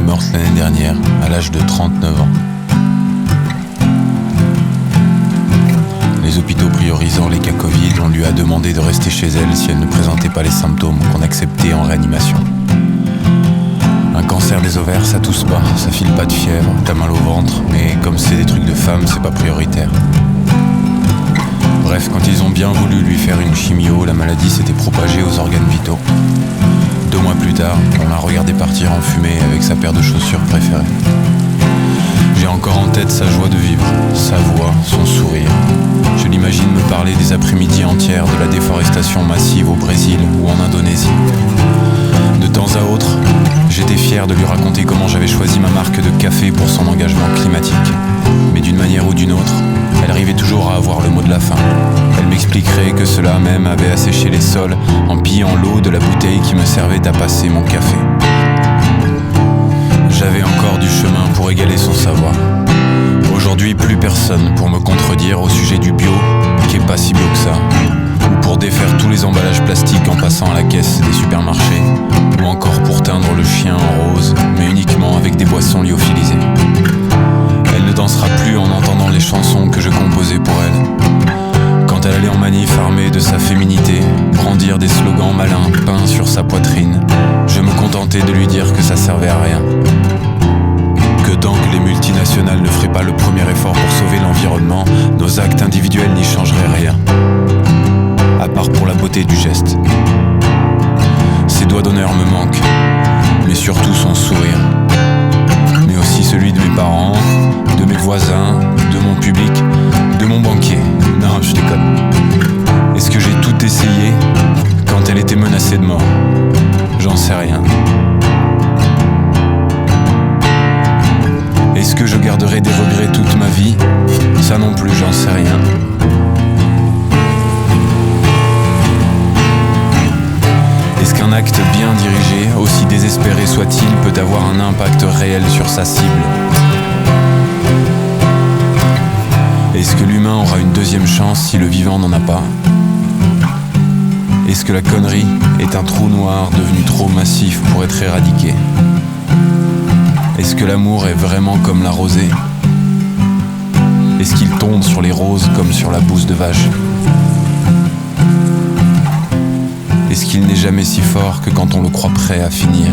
morte l'année dernière, à l'âge de 39 ans. Les hôpitaux priorisant les cas Covid, on lui a demandé de rester chez elle si elle ne présentait pas les symptômes qu'on acceptait en réanimation. Un cancer des ovaires, ça tousse pas, ça file pas de fièvre, t'as mal au ventre, mais comme c'est des trucs de femmes, c'est pas prioritaire. Bref, quand ils ont bien voulu lui faire une chimio, la maladie s'était propagée aux organes vitaux. 2 mois plus tard, on l'a regardé partir en fumée avec sa paire de chaussures préférée. J'ai encore en tête sa joie de vivre, sa voix, son sourire. Je l'imagine me parler des après-midi entières de la déforestation massive au Brésil ou en Indonésie. De temps à autre, j'étais fier de lui raconter comment j'avais choisi ma marque de café pour son engagement climatique. Mais d'une manière ou d'une autre, elle arrivait toujours à avoir le mot de la fin. Elle m'expliquerait que cela même avait asséché les sols en pillant l'eau de la bouteille qui me servait à passer mon café. J'avais encore du chemin pour égaler son savoir. Aujourd'hui, plus personne pour me contredire au sujet du bio, qui est pas si bio que ça, ou pour défaire tous les emballages plastiques en passant à la caisse des supermarchés, ou encore pour teindre le chien en rose, mais uniquement avec des boissons lyophilisées. Elle ne dansera plus en entendant les chansons que je composais pour elle. Quand elle allait en manif armée de sa féminité, brandir des slogans malins peints sur sa poitrine, je me contentais de lui dire que ça servait à rien. Que tant que les multinationales ne feraient pas le premier effort pour sauver l'environnement, nos actes individuels n'y changeraient rien. À part pour la beauté du geste. Ses doigts d'honneur me manquent, mais surtout son sourire. Mais aussi celui de mes parents, de mes voisins, de mon public, de mon banquier. Non, je déconne. Est-ce que j'ai tout essayé quand elle était menacée de mort? J'en sais rien. Est-ce que je garderai des regrets toute ma vie? Ça non plus, j'en sais rien. Est-ce qu'un acte bien dirigé, aussi désespéré soit-il, peut avoir un impact réel sur sa cible? Est-ce que l'humain aura une deuxième chance si le vivant n'en a pas? Est-ce que la connerie est un trou noir devenu trop massif pour être éradiqué? Est-ce que l'amour est vraiment comme la rosée? Est-ce qu'il tombe sur les roses comme sur la bouse de vache? Est-ce qu'il n'est jamais si fort que quand on le croit prêt à finir?